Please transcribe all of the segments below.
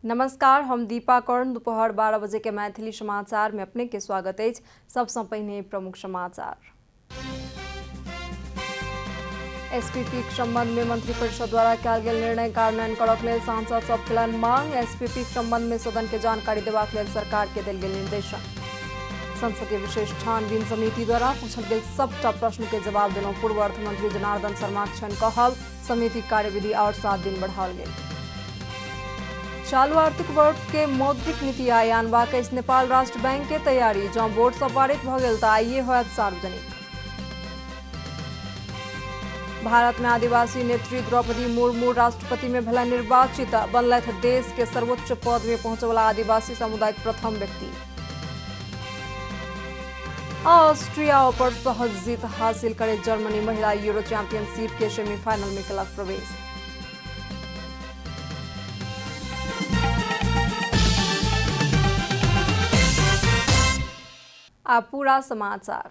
नमस्कार, हम दीपा कर्ण। दोपहर 12 बजे के मैथिली समाचार में अपने के स्वागत है। सबसे पहिने प्रमुख समाचार। एसपीपी के संबंध में मंत्रिपरिषद द्वारा कयल गेल निर्णय कार्यान्वयन करक लेल सांसद सब केलनि मांग। एसपीपी के संबंध में सदन के जानकारी देबाक लेल सरकार के देल गेल निर्देशन। संसदीय विशेष छानबीन समिति द्वारा पूछल गेल सबटा प्रश्न के जवाब देलहुं पूर्व अर्थमंत्री जनार्दन शर्मा छन कहब। समिति कार्यविधि और 7 दिन बढ़ाओल गेल। चालू आर्थिक वर्ष के मौद्रिक नीति आय आनबाक अछि नेपाल राष्ट्र बैंक के तैयारी। जँ बोर्ड सँ पारित भ गेल तऽ आइए होयत सार्वजनिक। भारत में आदिवासी नेत्री द्रौपदी मुर्मू राष्ट्रपति में भेला निर्वाचित। बनलथि देश के सर्वोच्च पद में पहुंचवला आदिवासी समुदाय के प्रथम व्यक्ति। ऑस्ट्रिया पर सहज जीत हासिल करे जर्मनी महिला यूरो चैंपियनशिप के सेमीफाइनल में केलक प्रवेश। अब पूरा समाचार।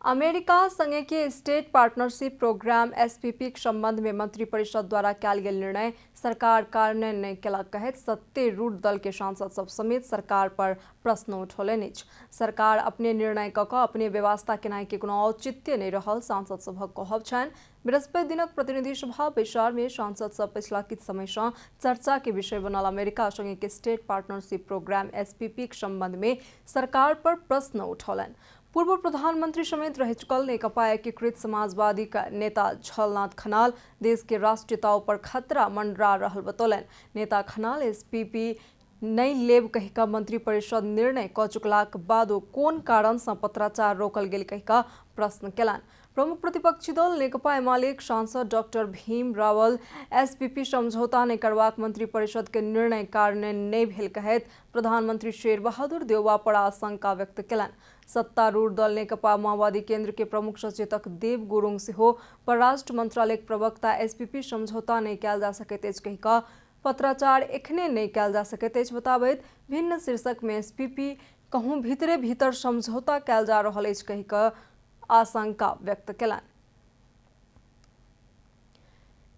अमेरिका संगे के स्टेट पार्टनरशिप प्रोग्राम एसपीपी के संबंध में मंत्रिपरिषद द्वारा कयल गेल निर्णय सरकार कार्यान्वयन नहीं केलक कहैत सत्तारूढ़ दल के सांसद सब समेत सरकार पर प्रश्न उठौलनि अछि। सरकार अपने निर्णय कऽ अपने व्यवस्था केनाइ के कोनो औचित्य नहीं रहल सांसद सभक कहब छनि। बृहस्पति दिनक प्रतिनिधि सभा बैसार में सांसद सब पिछला किछु समय से चर्चा के विषय बनल अमेरिका संगे के स्टेट पार्टनरशिप प्रोग्राम एसपीपी के संबंध में सरकार पर प्रश्न उठौलनि। पूर्व प्रधानमंत्री समेत रह चुकल नेकपा एकीकृत समाजवादी का नेता झलनाथ खनाल देश के राष्ट्रीयता पर खतरा मंडरा रहल बतौलन। नेता खनाल एसपीपी नहीं लेब कहिका मंत्रिपरिषद निर्णय क चुकलाक बादो कोन कारण से पत्राचार रोकल गेल कहिका प्रश्न केलन। प्रमुख प्रतिपक्षी दल नेकपा एमालेक सांसद डॉक्टर भीम रावल एसपीपी समझौता नहीं करबाक मंत्रिपरिषद के निर्णय कार्यान्वयन नहीं भेल कहैत प्रधानमंत्री शेर बहादुर देउवा पर आशंका व्यक्त केलन। सत्तारूढ़ दल नेकपा माओवादी केंद्र के प्रमुख सचेतक देव गुरुङ सेहो परराष्ट्र मंत्रालय प्रवक्ता एसपीपी समझौता नहीं कयल जा सकैत अछि कहिका पत्राचार एखने नहीं कयल जा सकैत अछि बताबैत भिन्न शीर्षक में एसपीपी कहूँ भीतरे भीतर समझौता कयल जा रहल अछि कहिका आशंका व्यक्त केलनि।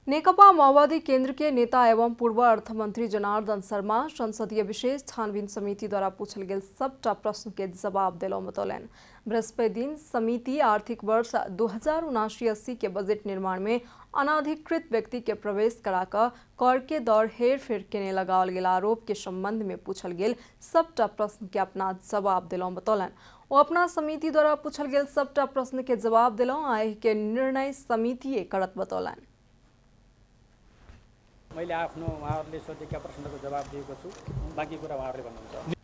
नेकपा माओवादी केंद्र के नेता एवं पूर्व अर्थमंत्री जनार्दन शर्मा संसदीय विशेष छानबीन समिति द्वारा पूछल गेल सबटा प्रश्न के जवाब देलहुं बतौलन। बृहस्पति दिन समिति आर्थिक वर्ष 2079-80 के बजट निर्माण में अनाधिकृत व्यक्ति के प्रवेश कराकर कर के दर हेर फेर केने लगाओल गेल आरोप के संबंध में पूछल गेल सबटा प्रश्न के अपना जवाब दिलौं बतौलन। वो अपना समिति द्वारा पूछल गेल सबटा प्रश्न के जवाब दिलौं आइ के निर्णय समिति करत बतौलन। मैले आफ्नो उहाँहरूले सोधेका प्रश्नको जवाब दिएको छु, बाँकी कुरा उहाँहरूले भन्नुहुन्छ।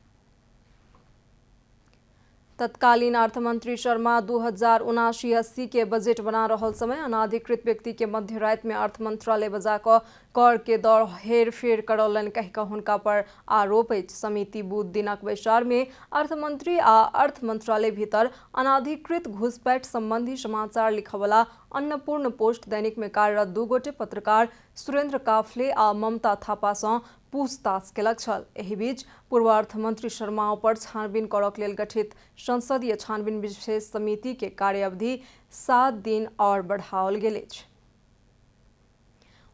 तत्कालीन अर्थमंत्री शर्मा 2079-80 के बजट बना रहल समय अनाधिकृत व्यक्ति के मध्य रात में अर्थ मंत्रालय बजाकर कर के दर हेर फेर करौलन कहिका हुनका पर आरोप अछि। समिति बुध दिनक बैसार में अर्थमंत्री आ अर्थ मंत्रालय भीतर अनाधिकृत घुसपैठ संबंधी समाचार लिखवला अन्नपूर्ण पोस्ट दैनिक में कार्यरत 2 गोटे पत्रकार सुरेंद्र काफले आ ममता थापा से पूछताछ केलक छल। एहि बीच पूर्व अर्थमंत्री शर्मा पर छानबीन करक लेल गठित संसदीय छानबीन विशेष समिति के कार्यावधि 7 दिन और बढ़ाओल गेल अछि।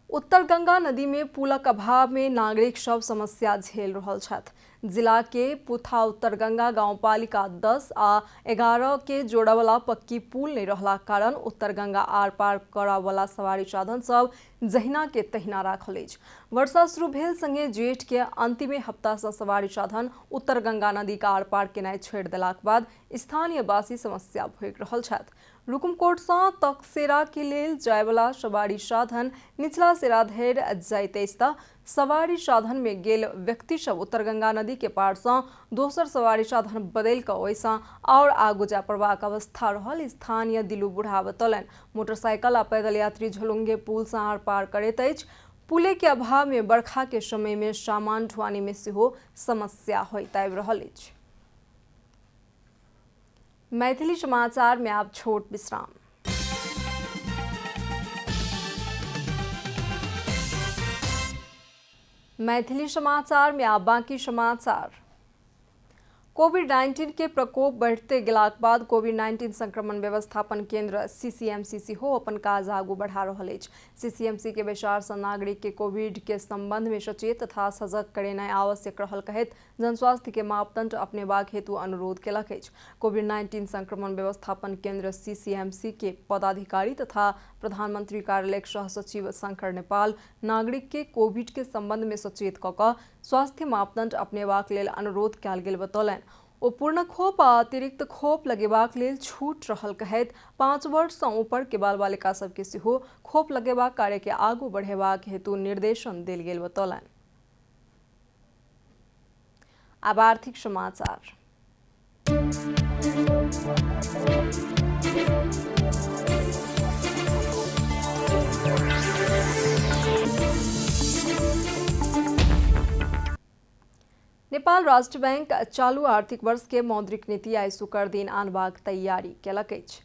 उत्तर गंगा नदी में पुलक अभाव में नागरिक सब समस्या झेल रहल छथि। जिला के पुथा उत्तर गंगा गांवपालिका 10 आ 11 के जोड़ावला पक्की पुल नहीं रहला कारण उत्तर गंगा आर पार करावला सवारी साधन सब जहिना के तहिना राखल अछि। वर्षा शुरू भेल संगे जेठ के अंतिमे हफ्ता से सवारी साधन उत्तर गंगा नदी का आर पार केनाइ छोड़ि देलाक बाद स्थानीय वासी समस्या भोगि रहल छथि। रुकुमकोट से तकसेरा के लेल जायवला सवारी साधन निचला सेरा धरि जाइत अछि तऽ सवारी साधन में गेल व्यक्ति सब उत्तर गंगा नदी के पार से दोसर सवारी साधन बदल कर ओइसा और आगू जा पड़बाक अवस्था रहल। स्थानीय दिलू बुढ़ा बतौलन मोटरसाइकिल आ पैदल यात्री झुलुंगे पुल से आर पार करैत अछि। पुले के अभाव में बरखा के समय में सामान ढुआनी में सेहो समस्या होइत आबि रहल अछि। मैथिली समाचार में आप छोट विश्राम। मैथिली समाचार में आप बाकी समाचार। कोविड-19 के प्रकोप बढ़ते गेलाक बाद कोविड-19 संक्रमण व्यवस्थापन केंद्र CCMC हो अपन काज आगू बढ़ा रहल अछि। CCMC के विचार सँ नागरिक के कोविड के संबंध में सचेत तथा सजग करेनाइ आवश्यक रहल कहैत जनस्वास्थ्य के मापदंड अपनेबाक हेतु अनुरोध केलक अछि। कोविड-19 संक्रमण व्यवस्थापन केंद्र CCMC के पदाधिकारी तथा प्रधानमंत्री कार्यालयक सह सचिव शंकर नेपाल नागरिक के कोविड के संबंध में सचेत कऽ कऽ स्वास्थ्य मापदंड अपनेबाक लेल अनुरोध कयल गेल बतौलनि। ओ पूर्ण खोप आ अतिरिक्त खोप लगेबाक लेल छूट रहल कहैत 5 वर्ष सँ ऊपर के बाल बालिका सबके सेहो खोप लगेबाक कार्य के आगू बढ़ेबाक हेतु निर्देशन देल गेल बतौलनि। अब आर्थिक समाचार। नेपाल राष्ट्र बैंक चालू आर्थिक वर्ष के मौद्रिक नीति आइ शुक्र दिन आनबाक तैयारी केलक अछि।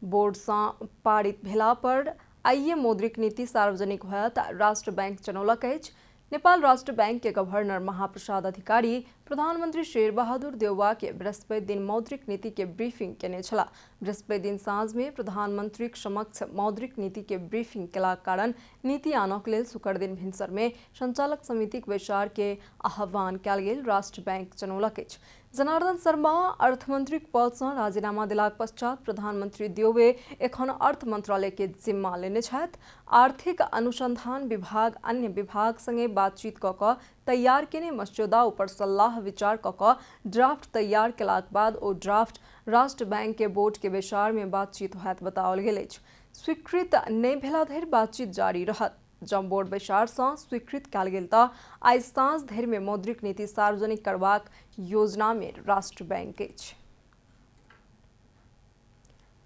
बोर्ड सँ पारित भेला पर आइए मौद्रिक नीति सार्वजनिक होयत राष्ट्र बैंक जनौलक अछि। नेपाल राष्ट्र बैंक के गवर्नर महाप्रसाद अधिकारी प्रधानमंत्री शेर बहादुर देउवा के बृहस्पति दिन मौद्रिक नीति के ब्रीफिंग केने छला। बृहस्पति दिन साँझ में प्रधानमंत्री समक्ष मौद्रिक नीति के ब्रीफिंग केलाक कारण नीति आनक लेल शुक्र दिन भिनसर में संचालक समितिक विचार के आह्वान कयल गेल राष्ट्र बैंक जनौलक अछि। जनार्दन शर्मा अर्थमंत्रीक पद सँ राजीनामा देलाक पश्चात प्रधानमंत्री देउवे एखन अर्थ मंत्रालय के जिम्मा लेने छथि। आर्थिक अनुसंधान विभाग अन्य विभाग संगे बातचीत कऽ कऽ तैयार केने मस्यौदा ऊपर सलाह विचार कऽ कऽ ड्राफ्ट तैयार केलाक बाद ओ ड्राफ्ट राष्ट्र बैंक के बोर्ड के विचार में बातचीत होयत बताओल गेल अछि। स्वीकृत नहि भेला धरि बातचीत जारी रहत। जब बोर्ड विचार सँ स्वीकृत कयल गेल तऽ आइ साँझ धरि में मौद्रिक नीति सार्वजनिक करबाक योजना में राष्ट्र बैंक अछि।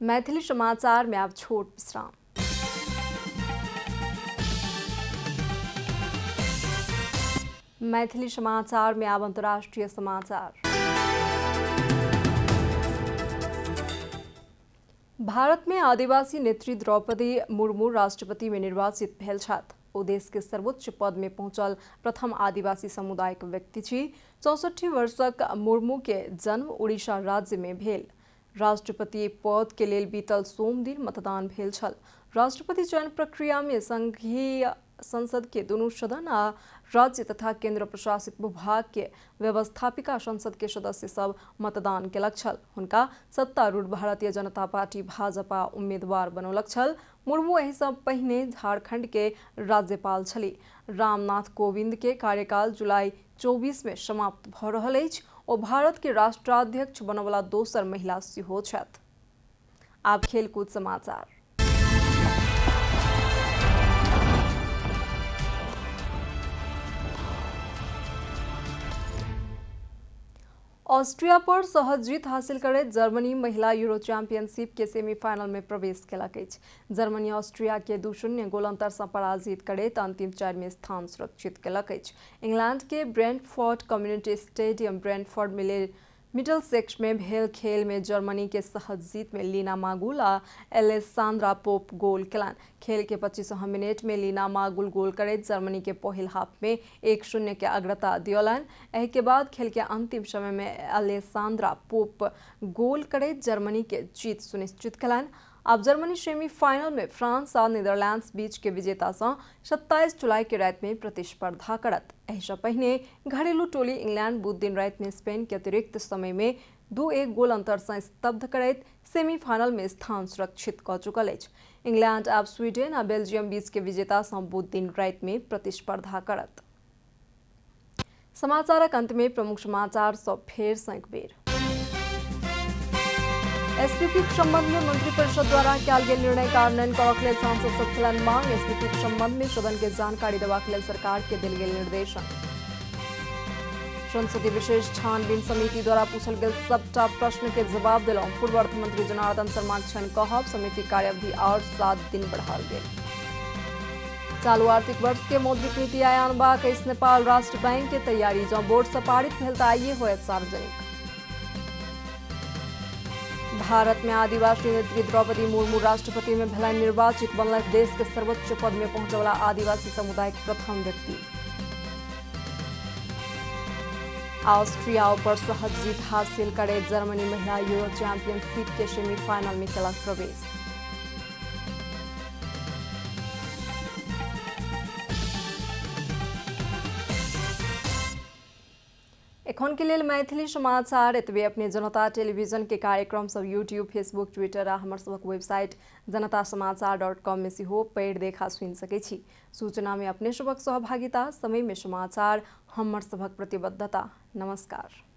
मैथिली समाचार में आब छोट विश्राम। मैथिली समाचार में आब अंतर्राष्ट्रीय समाचार। भारत में आदिवासी नेत्री द्रौपदी मुर्मू राष्ट्रपति में निर्वाचित भेल छथि। ओ देश के सर्वोच्च पद में पहुंचल प्रथम आदिवासी समुदायक व्यक्ति छी। 64 वर्षक मुर्मू के जन्म उड़ीसा राज्य में भेल। राष्ट्रपति पद के लेल बीतल सोम दिन मतदान भेल छल। राष्ट्रपति चयन प्रक्रिया में संघीय संसद के दुनू सदन आ राज्य तथा केंद्र प्रशासित विभाग के व्यवस्थापिका संसद के सदस्य सब मतदान केलक छल। हुनका सत्तारूढ़ भारतीय जनता पार्टी भाजपा उम्मीदवार बनौलक छल। मुर्मू एहि सँ पहिने झारखंड के राज्यपाल छली। रामनाथ कोविंद के कार्यकाल जुलाई 24 में समाप्त भऽ रहल अछि। ओ भारत के राष्ट्राध्यक्ष बनवला दोसर महिला सेहो छथि। आब खेलकूद समाचार। ऑस्ट्रिया पर सहज जीत हासिल करैत जर्मनी महिला यूरो चैंपियनशिप के सेमीफाइनल में प्रवेश केलक अछि। जर्मनी ऑस्ट्रिया के 2-0 गोल अंतर सँ पराजित करैत अंतिम 4 में स्थान सुरक्षित केलक अछि। इंग्लैंड के Brentford community stadium Brentford Middlesex में भेल खेल में जर्मनी के सहज जीत में लीना मागुल आ एलेसांद्रा पोप गोल केलनि। खेल के 25 मिनट में लीना मागुल गोल करैत जर्मनी के पहिल हाफ में 1-0 के अग्रता दियौलनि। एहि के बाद खेल के अंतिम समय में एलेसांद्रा पोप गोल करैत जर्मनी के जीत सुनिश्चित केलनि। अब जर्मनी सेमीफाइनल में फ्रांस और नीदरलैंड्स बीच के विजेता सँ 27 जुलाई के रात में प्रतिस्पर्धा करत। एहि सँ पहिने घरेलू टोली इंग्लैंड बुध दिन रात में स्पेन के अतिरिक्त समय में 2-1 गोल अंतर सँ स्तब्ध करैत सेमीफाइनल में स्थान सुरक्षित कऽ चुकल अछि। इंग्लैंड अब स्वीडन आ बेल्जियम बीच के विजेता सँ बुध दिन रात में प्रतिस्पर्धा करत। समाचारक अंत में प्रमुख समाचार सब फेर सँ एक बेर। एसपीपी के संबंध में मंत्रिपरिषद द्वारा कयल गेल निर्णय कार्यान्वयन करबाक लेल सांसद सब केलनि मांग। एसपीपी के संबंध में सदन के जानकारी देबाक लेल सरकार के देल गेल निर्देशन। संसदीय विशेष छानबीन समिति द्वारा पूछल गेल सबटा प्रश्न के जवाब देलहुं। पूर्व अर्थमंत्री जनार्दन शर्मा छन कहब समिति कार्यावधि और 7 दिन बढ़ाओल गेल। चालू आर्थिक वर्ष के मौद्रिक नीति आइ आनबाक अछि नेपाल राष्ट्र बैंक के तैयारी। जँ बोर्ड सँ पारित भेल तऽ आइए होयत सार्वजनिक। भारत में आदिवासी नेत्री द्रौपदी मुर्मू राष्ट्रपति में भेलनि निर्वाचित। बनलथि देश के सर्वोच्च पद में पहुंचे वाला आदिवासी समुदाय के प्रथम व्यक्ति। ऑस्ट्रिया पर सहज जीत हासिल करे जर्मनी महिला यूरो चैंपियनशिप के सेमीफाइनल में केलक प्रवेश। एखन के लेल मैथिली समाचार एतबे। अपने जनता टेलीविजन के कार्यक्रम सब यूट्यूब, फेसबुक, ट्विटर आ हमर सबक वेबसाइट जनतासमाचार.com में सेहो पढ़ि देखा सुनि सकै छी। सूचना में अपने सबक सहभागिता, समय में समाचार हमर सबक प्रतिबद्धता। नमस्कार।